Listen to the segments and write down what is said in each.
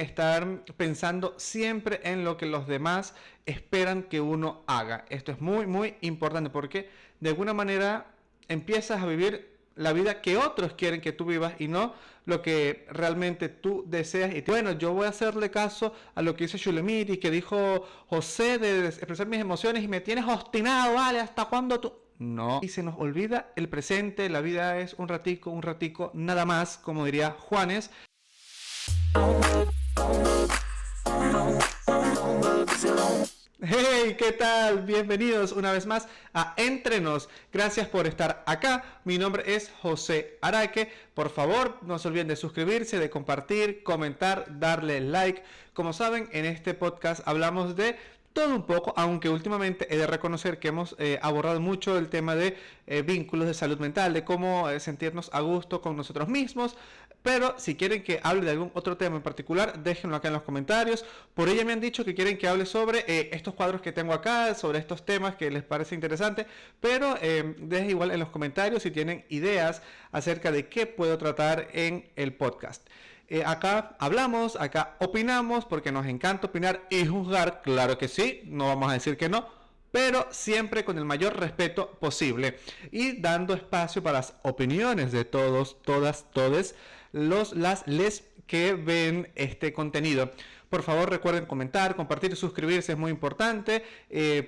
estar pensando siempre en lo que los demás esperan que uno haga. Esto es muy, muy importante porque de alguna manera empiezas a vivir la vida que otros quieren que tú vivas y no lo que realmente tú deseas. Y bueno, yo voy a hacerle caso a lo que dice Shulamit y que dijo José de expresar mis emociones y me tienes obstinado, ¿vale? ¿Hasta cuándo tú? No. Y se nos olvida el presente, la vida es un ratico, nada más, como diría Juanes. Hey, ¿qué tal? Bienvenidos una vez más a Entre Nos. Gracias por estar acá. Mi nombre es José Araque. Por favor, no se olviden de suscribirse, de compartir, comentar, darle like. Como saben, en este podcast hablamos de todo un poco, aunque últimamente he de reconocer que hemos abordado mucho el tema de vínculos de salud mental, de cómo sentirnos a gusto con nosotros mismos. Pero si quieren que hable de algún otro tema en particular, déjenlo acá en los comentarios. Por ella me han dicho que quieren que hable sobre estos cuadros que tengo acá, sobre estos temas que les parece interesante. Pero dejen igual en los comentarios si tienen ideas acerca de qué puedo tratar en el podcast. Acá hablamos, acá opinamos, porque nos encanta opinar y juzgar, claro que sí, no vamos a decir que no, pero siempre con el mayor respeto posible y dando espacio para las opiniones de todos, todas, todes, les que ven este contenido. Por favor, recuerden comentar, compartir, suscribirse, es muy importante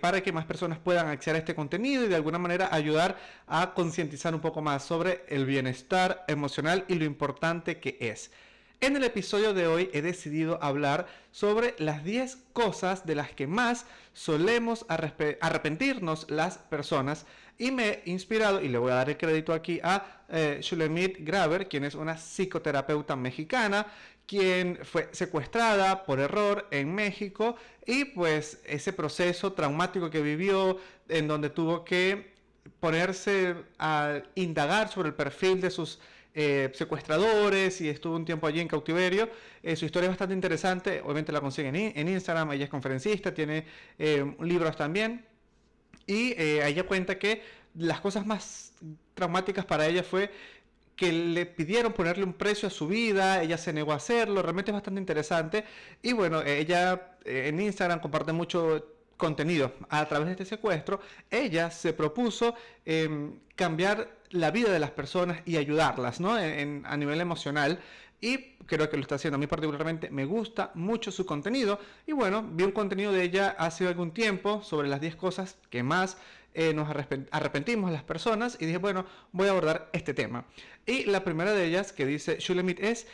para que más personas puedan acceder a este contenido y de alguna manera ayudar a concientizar un poco más sobre el bienestar emocional y lo importante que es. En el episodio de hoy he decidido hablar sobre las 10 cosas de las que más solemos arrepentirnos las personas y me he inspirado, y le voy a dar el crédito aquí a Shulamit Graber, quien es una psicoterapeuta mexicana, quien fue secuestrada por error en México y pues ese proceso traumático que vivió en donde tuvo que ponerse a indagar sobre el perfil de sus secuestradores y estuvo un tiempo allí en cautiverio. Su historia es bastante interesante, obviamente la consiguen en Instagram, ella es conferencista, tiene libros también y ella cuenta que las cosas más traumáticas para ella fue que le pidieron ponerle un precio a su vida, ella se negó a hacerlo, realmente es bastante interesante y bueno, ella en Instagram comparte mucho contenido a través de este secuestro. Ella se propuso cambiar la vida de las personas y ayudarlas, ¿no? A nivel emocional. Y creo que lo está haciendo. A mí particularmente me gusta mucho su contenido. Y bueno, vi un contenido de ella hace algún tiempo sobre las 10 cosas que más nos arrepentimos las personas. Y dije, bueno, voy a abordar este tema. Y la primera de ellas que dice Shulamit es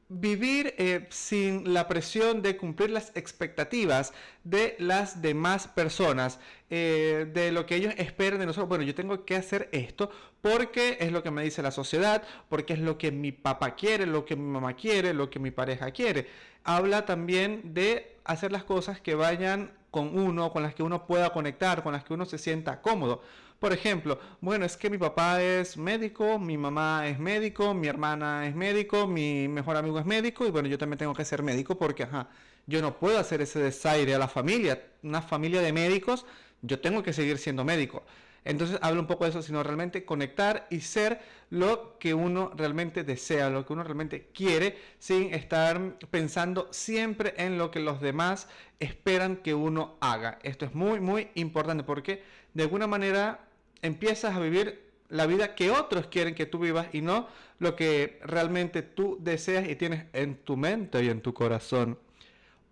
vivir sin la presión de cumplir las expectativas de las demás personas, de lo que ellos esperan de nosotros. Bueno, yo tengo que hacer esto porque es lo que me dice la sociedad, porque es lo que mi papá quiere, lo que mi mamá quiere, lo que mi pareja quiere. Habla también de hacer las cosas que vayan con uno, con las que uno pueda conectar, con las que uno se sienta cómodo. Por ejemplo, bueno, es que mi papá es médico, mi mamá es médico, mi hermana es médico, mi mejor amigo es médico y bueno, yo también tengo que ser médico porque, ajá, yo no puedo hacer ese desaire a la familia. Una familia de médicos, yo tengo que seguir siendo médico. Entonces hablo un poco de eso, sino realmente conectar y ser lo que uno realmente desea, lo que uno realmente quiere, sin estar pensando siempre en lo que los demás esperan que uno haga. Esto es muy, muy importante porque de alguna manera empiezas a vivir la vida que otros quieren que tú vivas y no lo que realmente tú deseas y tienes en tu mente y en tu corazón.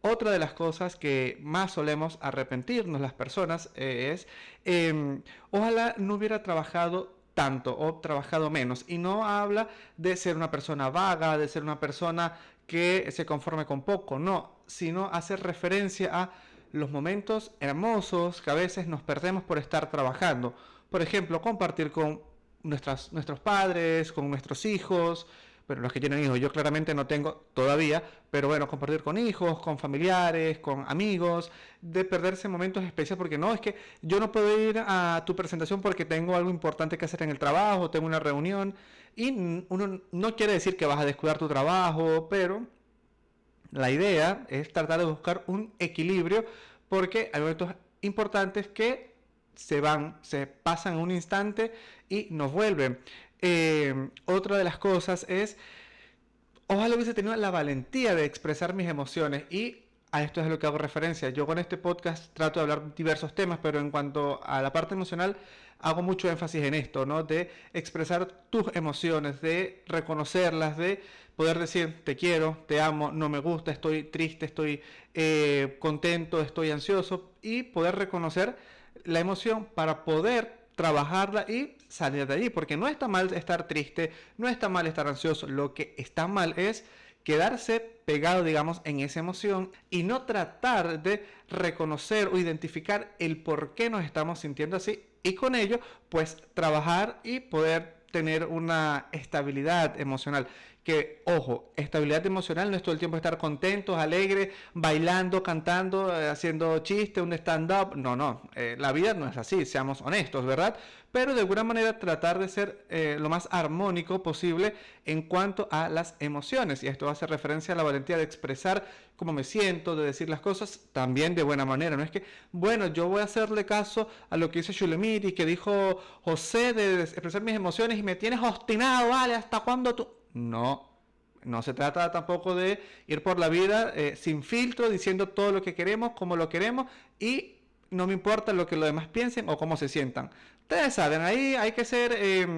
Otra de las cosas que más solemos arrepentirnos las personas ojalá no hubiera trabajado tanto o trabajado menos. Y no habla de ser una persona vaga, de ser una persona que se conforme con poco, no, sino hacer referencia a los momentos hermosos que a veces nos perdemos por estar trabajando. Por ejemplo, compartir con nuestros padres, con nuestros hijos, bueno, los que tienen hijos, yo claramente no tengo todavía, pero bueno, compartir con hijos, con familiares, con amigos, de perderse momentos especiales, porque no, es que yo no puedo ir a tu presentación porque tengo algo importante que hacer en el trabajo, tengo una reunión, y uno no quiere decir que vas a descuidar tu trabajo, pero la idea es tratar de buscar un equilibrio, porque hay momentos importantes que se pasan en un instante y nos vuelven. Otra de las cosas es Ojalá hubiese tenido la valentía de expresar mis emociones y a esto es a lo que hago referencia. Yo con este podcast trato de hablar diversos temas, pero en cuanto a la parte emocional, hago mucho énfasis en esto, ¿no? De expresar tus emociones, de reconocerlas, de poder decir te quiero, te amo, no me gusta, estoy triste, estoy contento, estoy ansioso y poder reconocer la emoción para poder trabajarla y salir de allí, porque no está mal estar triste, no está mal estar ansioso, lo que está mal es quedarse pegado, digamos, en esa emoción y no tratar de reconocer o identificar el por qué nos estamos sintiendo así y con ello, pues, trabajar y poder tener una estabilidad emocional. Que, ojo, estabilidad emocional no es todo el tiempo estar contentos, alegres, bailando, cantando, haciendo chistes, un stand-up. No, no, la vida no es así, seamos honestos, ¿verdad? Pero de alguna manera tratar de ser lo más armónico posible en cuanto a las emociones. Y esto hace referencia a la valentía de expresar cómo me siento, de decir las cosas también de buena manera. No es que, bueno, yo voy a hacerle caso a lo que dice Shulemit y que dijo José de expresar mis emociones y me tienes obstinado, ¿vale? ¿Hasta cuándo tú? No, no se trata tampoco de ir por la vida sin filtro, diciendo todo lo que queremos, como lo queremos y no me importa lo que los demás piensen o cómo se sientan. Ustedes saben, ahí hay que ser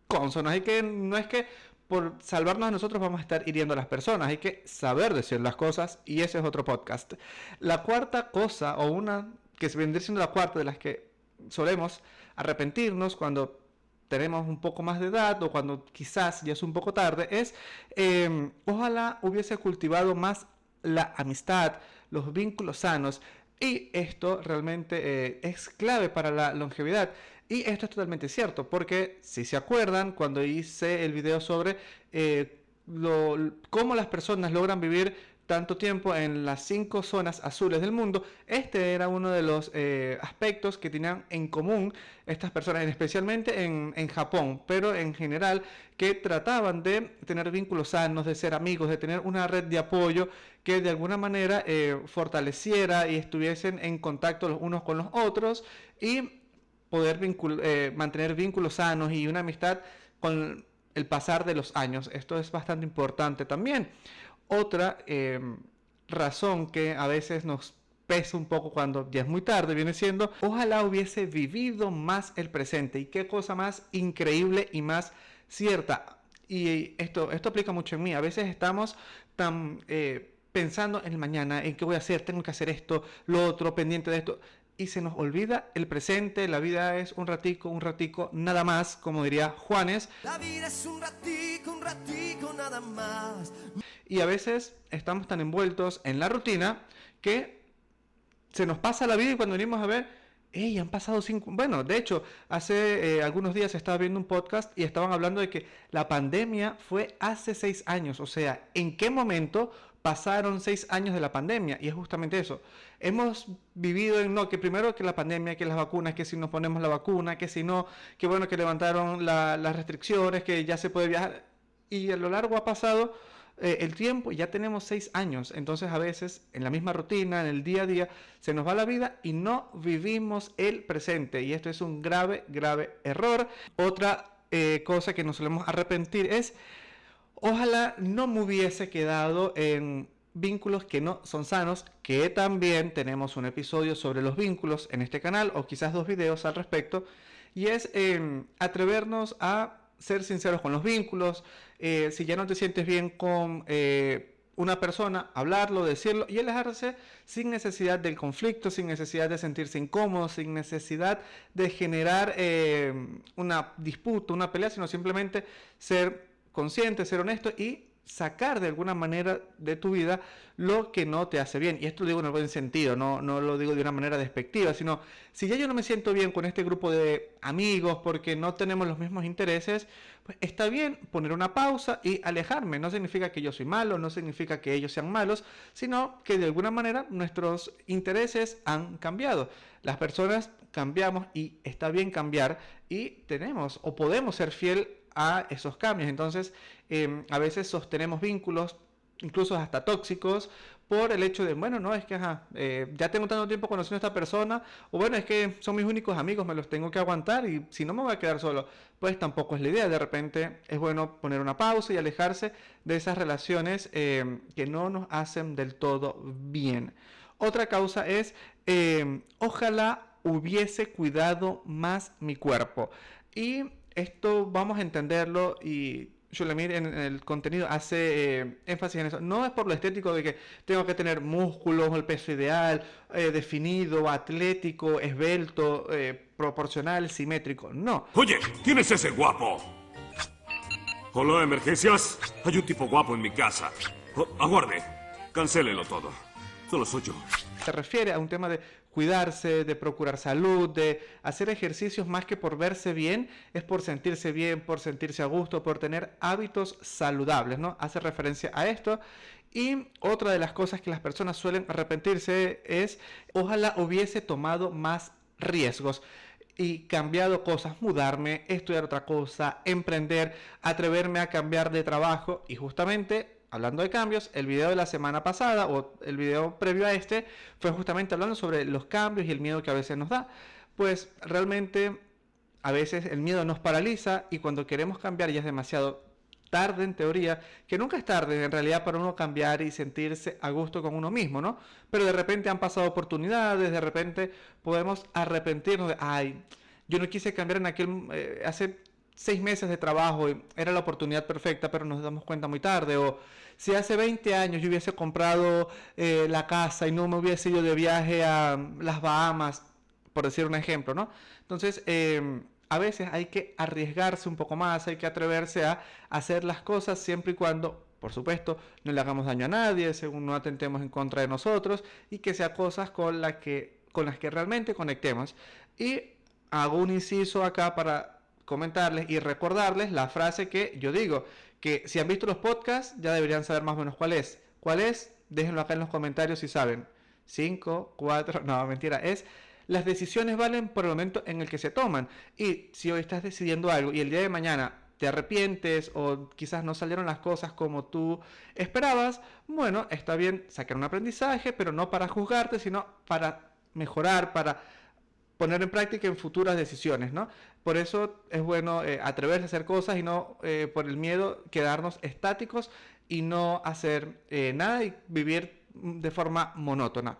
cónsonos, no es que por salvarnos a nosotros vamos a estar hiriendo a las personas, hay que saber decir las cosas y ese es otro podcast. La cuarta cosa, o una que se vendría siendo la cuarta de las que solemos arrepentirnos cuando tenemos un poco más de edad o cuando quizás ya es un poco tarde, es ojalá hubiese cultivado más la amistad, los vínculos sanos y esto realmente es clave para la longevidad. Y esto es totalmente cierto, porque si se acuerdan, cuando hice el video sobre cómo las personas logran vivir tanto tiempo en las 5 zonas azules del mundo, este era uno de los aspectos que tenían en común estas personas, especialmente en Japón, pero en general, que trataban de tener vínculos sanos, de ser amigos, de tener una red de apoyo que de alguna manera fortaleciera y estuviesen en contacto los unos con los otros y poder mantener vínculos sanos y una amistad con el pasar de los años. Esto es bastante importante también. Otra razón que a veces nos pesa un poco cuando ya es muy tarde viene siendo, ojalá hubiese vivido más el presente. Y qué cosa más increíble y más cierta. Y esto aplica mucho en mí. A veces estamos tan pensando en el mañana, en qué voy a hacer, tengo que hacer esto, lo otro, pendiente de esto. Y se nos olvida el presente, la vida es un ratico, nada más, como diría Juanes. La vida es un ratico, nada más. Y a veces estamos tan envueltos en la rutina que se nos pasa la vida y cuando venimos a ver, ¡ey! Han pasado 5... Bueno, de hecho, hace algunos días estaba viendo un podcast y estaban hablando de que la pandemia fue hace 6 años. O sea, ¿en qué momento pasaron 6 años de la pandemia? Y es justamente eso. Hemos vivido en, no, que primero que la pandemia, que las vacunas, que si nos ponemos la vacuna, que si no, que bueno, que levantaron las restricciones, que ya se puede viajar. Y a lo largo ha pasado el tiempo, ya tenemos 6 años, entonces a veces en la misma rutina, en el día a día, se nos va la vida y no vivimos el presente y esto es un grave error. Otra cosa que nos solemos arrepentir es, ojalá no me hubiese quedado en vínculos que no son sanos, que también tenemos un episodio sobre los vínculos en este canal o quizás 2 videos al respecto, y es atrevernos a ser sinceros con los vínculos. Si ya no te sientes bien con una persona, hablarlo, decirlo y alejarse sin necesidad del conflicto, sin necesidad de sentirse incómodo, sin necesidad de generar una disputa, una pelea, sino simplemente ser consciente, ser honesto y sacar de alguna manera de tu vida lo que no te hace bien. Y esto lo digo en el buen sentido, no lo digo de una manera despectiva, sino si ya yo no me siento bien con este grupo de amigos porque no tenemos los mismos intereses, pues está bien poner una pausa y alejarme. No significa que yo soy malo, no significa que ellos sean malos, sino que de alguna manera nuestros intereses han cambiado. Las personas cambiamos y está bien cambiar y tenemos o podemos ser fiel a esos cambios. Entonces a veces sostenemos vínculos incluso hasta tóxicos, por el hecho de, bueno, no, es que, ya tengo tanto tiempo conociendo a esta persona, o bueno, es que son mis únicos amigos, me los tengo que aguantar y si no me voy a quedar solo, pues tampoco es la idea. De repente es bueno poner una pausa y alejarse de esas relaciones que no nos hacen del todo bien. Otra causa es, ojalá hubiese cuidado más mi cuerpo. Y esto vamos a entenderlo y Shulamir en el contenido hace énfasis en eso. No es por lo estético de que tengo que tener músculos, el peso ideal, definido, atlético, esbelto, proporcional, simétrico. No. Oye, ¿quién es ese guapo? Hola, ¿emergencias? Hay un tipo guapo en mi casa. Oh, aguarde. Cancélelo todo. Solo soy yo. Se refiere a un tema de cuidarse, de procurar salud, de hacer ejercicios más que por verse bien, es por sentirse bien, por sentirse a gusto, por tener hábitos saludables, ¿no? Hace referencia a esto. Y otra de las cosas que las personas suelen arrepentirse es, ojalá hubiese tomado más riesgos y cambiado cosas, mudarme, estudiar otra cosa, emprender, atreverme a cambiar de trabajo. Y justamente hablando de cambios, el video de la semana pasada o el video previo a este fue justamente hablando sobre los cambios y el miedo que a veces nos da. Pues realmente a veces el miedo nos paraliza y cuando queremos cambiar ya es demasiado tarde en teoría, que nunca es tarde en realidad para uno cambiar y sentirse a gusto con uno mismo, ¿no? Pero de repente han pasado oportunidades, de repente podemos arrepentirnos de, ay, yo no quise cambiar en hace 6 meses de trabajo, era la oportunidad perfecta, pero nos damos cuenta muy tarde. O si hace 20 años yo hubiese comprado la casa y no me hubiese ido de viaje a las Bahamas, por decir un ejemplo, ¿no? Entonces, a veces hay que arriesgarse un poco más, hay que atreverse a hacer las cosas siempre y cuando, por supuesto, no le hagamos daño a nadie, según no atentemos en contra de nosotros y que sea cosas con las que realmente conectemos. Y hago un inciso acá para comentarles y recordarles la frase que yo digo, que si han visto los podcasts ya deberían saber más o menos cuál es. ¿Cuál es? Déjenlo acá en los comentarios si saben. 5, 4, no, mentira, es las decisiones valen por el momento en el que se toman. Y si hoy estás decidiendo algo y el día de mañana te arrepientes o quizás no salieron las cosas como tú esperabas, bueno, está bien sacar un aprendizaje, pero no para juzgarte, sino para mejorar, para poner en práctica en futuras decisiones, ¿no? Por eso es bueno atreverse a hacer cosas y no por el miedo quedarnos estáticos y no hacer nada y vivir de forma monótona.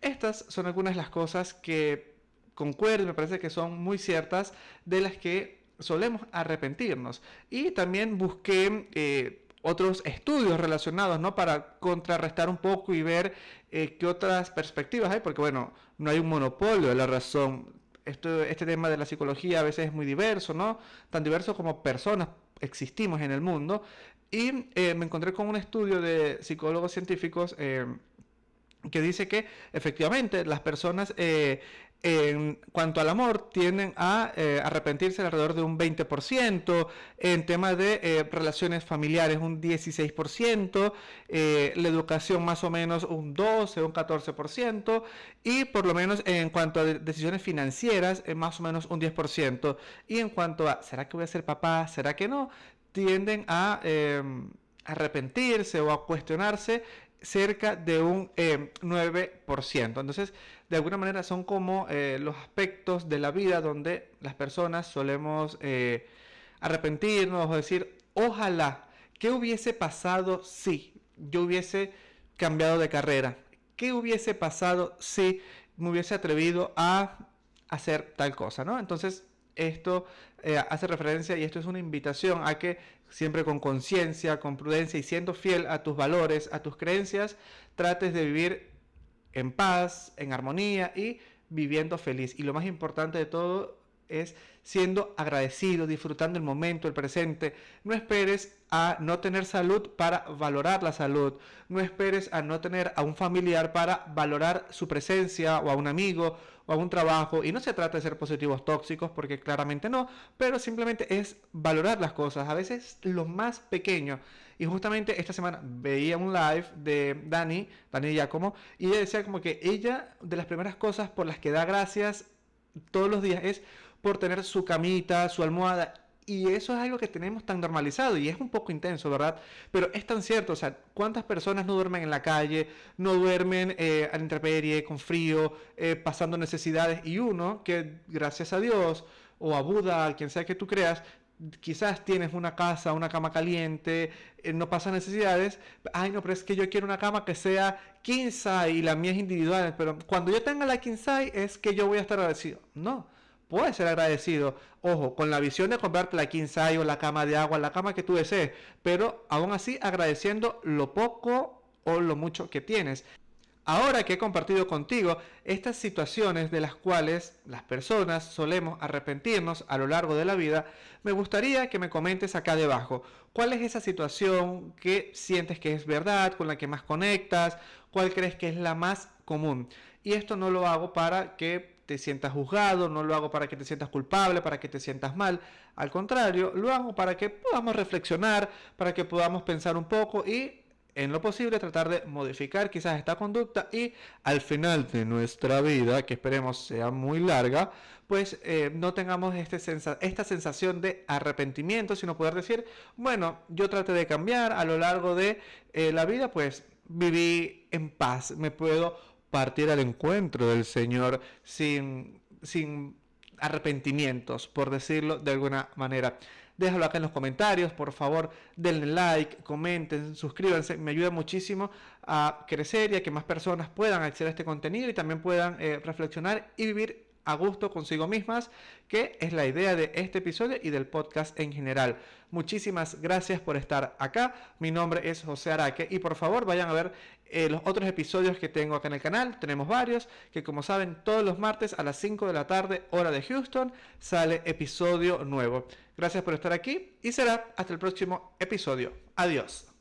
Estas son algunas de las cosas que concuerdo y me parece que son muy ciertas de las que solemos arrepentirnos. Y también busqué otros estudios relacionados, ¿no? Para contrarrestar un poco y ver qué otras perspectivas hay, porque bueno, no hay un monopolio de la razón. Este tema de la psicología a veces es muy diverso, ¿no? Tan diverso como personas existimos en el mundo. Y me encontré con un estudio de psicólogos científicos que dice que efectivamente las personas en cuanto al amor tienden a arrepentirse alrededor de un 20%, en temas de relaciones familiares un 16%, la educación más o menos un 12, un 14%, y por lo menos en cuanto a decisiones financieras más o menos un 10%, y en cuanto a ¿será que voy a ser papá? ¿Será que no? Tienden a arrepentirse o a cuestionarse cerca de un 9%. Entonces, de alguna manera son como los aspectos de la vida donde las personas solemos arrepentirnos o decir, ojalá, ¿qué hubiese pasado si yo hubiese cambiado de carrera? ¿Qué hubiese pasado si me hubiese atrevido a hacer tal cosa, ¿no? Entonces, esto hace referencia y esto es una invitación a que siempre con conciencia, con prudencia y siendo fiel a tus valores, a tus creencias, trates de vivir en paz, en armonía y viviendo feliz. Y lo más importante de todo es siendo agradecido, disfrutando el momento, el presente. No esperes a no tener salud para valorar la salud. No esperes a no tener a un familiar para valorar su presencia o a un amigo o a un trabajo. Y no se trata de ser positivos tóxicos porque claramente no, pero simplemente es valorar las cosas. A veces lo más pequeño. Y justamente esta semana veía un live de Dani Giacomo, y ella decía como que ella, de las primeras cosas por las que da gracias todos los días es por tener su camita, su almohada Y eso es algo que tenemos tan normalizado y es un poco intenso, ¿verdad? Pero es tan cierto, o sea, ¿cuántas personas no duermen en la calle, no duermen a la intemperie, con frío, pasando necesidades? Y uno que, gracias a Dios, o a Buda, a quien sea que tú creas, quizás tienes una casa, una cama caliente, no pasa necesidades. Ay, no, pero es que yo quiero una cama que sea king size y la mía es individual, pero cuando yo tenga la king size es que yo voy a estar agradecido. No. Puedes ser agradecido, ojo, con la visión de comprarte la king size o la cama de agua, la cama que tú desees, pero aún así agradeciendo lo poco o lo mucho que tienes. Ahora que he compartido contigo estas situaciones de las cuales las personas solemos arrepentirnos a lo largo de la vida, me gustaría que me comentes acá debajo cuál es esa situación que sientes que es verdad, con la que más conectas, cuál crees que es la más común. Y esto no lo hago para que te sientas juzgado, no lo hago para que te sientas culpable, para que te sientas mal. Al contrario, lo hago para que podamos reflexionar, para que podamos pensar un poco y, en lo posible, tratar de modificar quizás esta conducta y al final de nuestra vida, que esperemos sea muy larga, pues no tengamos esta sensación de arrepentimiento, sino poder decir, bueno, yo traté de cambiar a lo largo de la vida, pues viví en paz, me puedo partir al encuentro del Señor sin arrepentimientos, por decirlo de alguna manera. Déjalo acá en los comentarios, por favor, denle like, comenten, suscríbanse, me ayuda muchísimo a crecer y a que más personas puedan acceder a este contenido y también puedan reflexionar y vivir a gusto consigo mismas, que es la idea de este episodio y del podcast en general. Muchísimas gracias por estar acá. Mi nombre es José Araque y por favor vayan a ver los otros episodios que tengo acá en el canal. Tenemos varios que, como saben, todos los martes a las 5 de la tarde, hora de Houston, sale episodio nuevo. Gracias por estar aquí y será hasta el próximo episodio. Adiós.